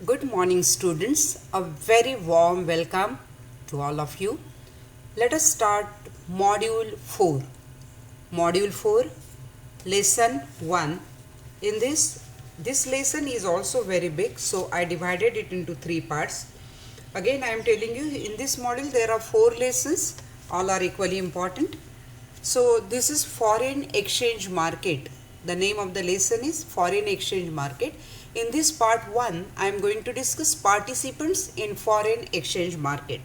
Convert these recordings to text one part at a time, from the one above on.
Good morning, students. A very warm welcome to all of you. Let us start Module 4. Module 4, Lesson 1. In this lesson is also very big, so I divided it into 3 parts. Again, I am telling you, in this module there are 4 lessons. All are equally important. So, this is foreign exchange market. The name of the lesson is foreign exchange market. In this part 1, I am going to discuss participants in foreign exchange market.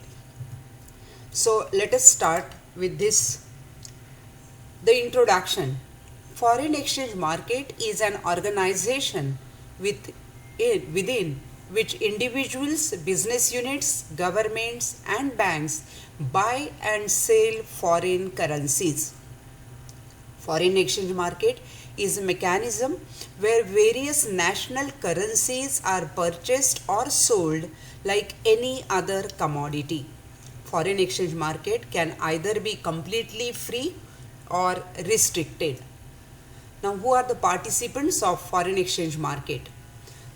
So let us start with this. The introduction. Foreign exchange market is an organization within which individuals, business units, governments and banks buy and sell foreign currencies. Foreign exchange market is a mechanism where various national currencies are purchased or sold like any other commodity. Foreign exchange market can either be completely free or restricted. Now, who are the participants of foreign exchange market?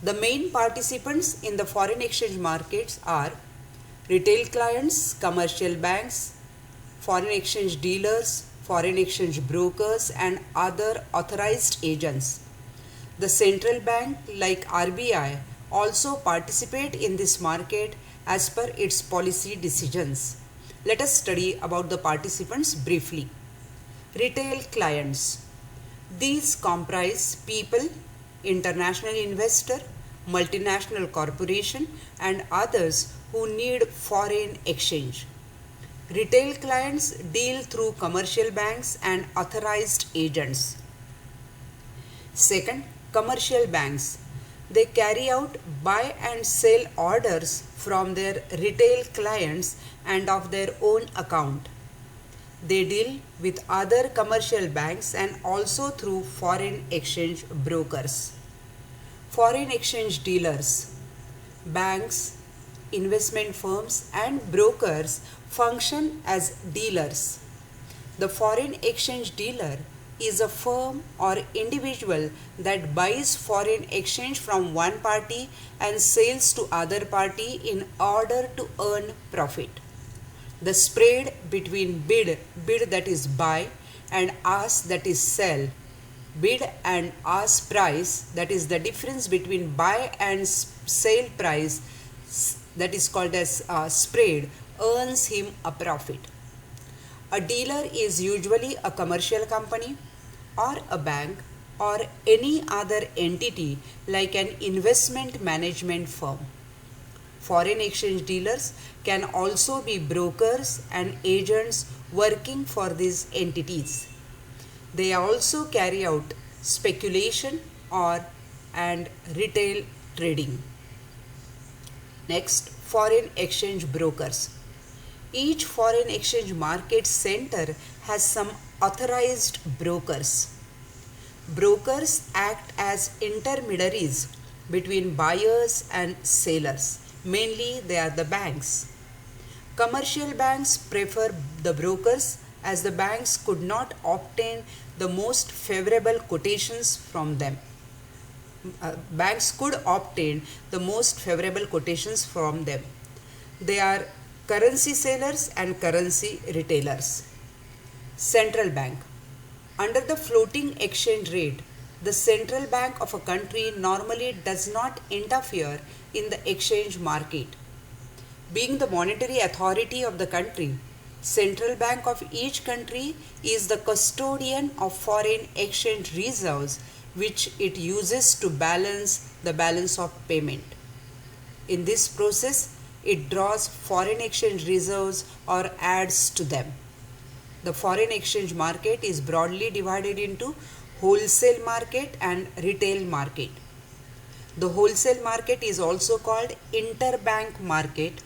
The main participants in the foreign exchange markets are retail clients, commercial banks, foreign exchange dealers, foreign exchange brokers and other authorized agents. The central bank like RBI also participate in this market as per its policy decisions. Let us study about the participants briefly. Retail clients. These comprise people, international investor, multinational corporation and others who need foreign exchange. Retail clients deal through commercial banks and authorized agents. Second, commercial banks. They carry out buy and sell orders from their retail clients and of their own account. They deal with other commercial banks and also through foreign exchange brokers. Foreign exchange dealers. Banks, investment firms and brokers function as dealers. The foreign exchange dealer is a firm or individual that buys foreign exchange from one party and sells to other party in order to earn profit. The spread between bid that is buy and ask that is sell. Bid and ask price, that is the difference between buy and sale price, that is called as spread, earns him a profit. A dealer is usually a commercial company or a bank or any other entity like an investment management firm. Foreign exchange dealers can also be brokers and agents working for these entities. They also carry out speculation and retail trading. Next, foreign exchange brokers. Each foreign exchange market center has some authorized brokers. Brokers act as intermediaries between buyers and sellers. Mainly they are the banks. Commercial banks prefer the brokers as the banks could not obtain the most favorable quotations from them. Banks could obtain the most favorable quotations from them. They are currency sellers and currency retailers. Central bank. Under the floating exchange rate, the central bank of a country normally does not interfere in the exchange market. Being the monetary authority of the country, central bank of each country is the custodian of foreign exchange reserves which it uses to balance the balance of payment. In this process, it draws foreign exchange reserves or adds to them. The foreign exchange market is broadly divided into wholesale market and retail market. The wholesale market is also called interbank market.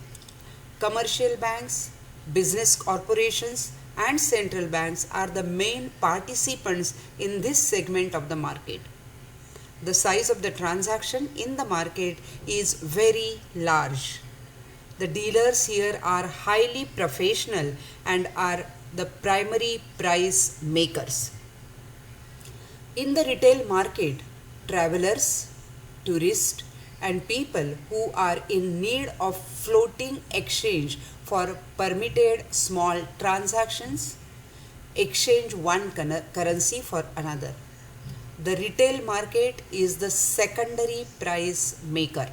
Commercial banks, business corporations and central banks are the main participants in this segment of the market. The size of the transaction in the market is very large. The dealers here are highly professional and are the primary price makers. In the retail market, travelers, tourists, and people who are in need of floating exchange for permitted small transactions exchange one currency for another. The retail market is the secondary price maker.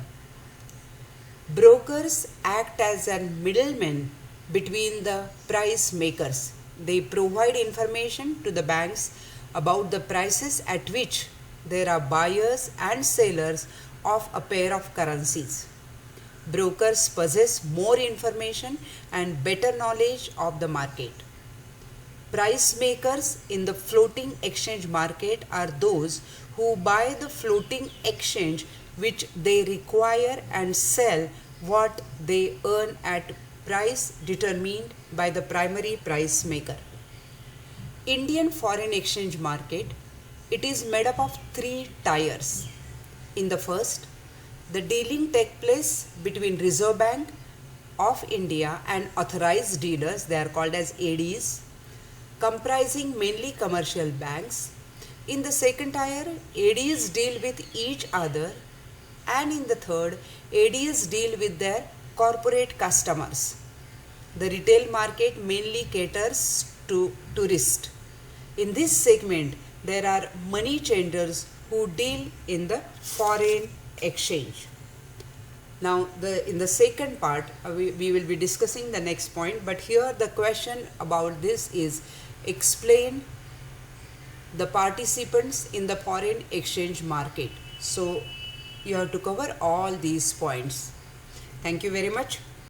Brokers act as a middleman between the price makers. They provide information to the banks about the prices at which there are buyers and sellers of a pair of currencies. Brokers possess more information and better knowledge of the market. Price makers in the floating exchange market are those who buy the floating exchange which they require and sell what they earn at price determined by the primary price maker. Indian foreign exchange market, it is made up of three tiers. In the first, the dealing takes place between Reserve Bank of India and authorized dealers, they are called as ADs, comprising mainly commercial banks. In the second tier, ADs deal with each other, and in the third, ADs deal with their corporate customers. The retail market mainly caters to tourists. In this segment, there are money changers who deal in the foreign exchange. Now, in the second part, we will be discussing the next point, but here the question about this is explain the participants in the foreign exchange market. So, you have to cover all these points. Thank you very much.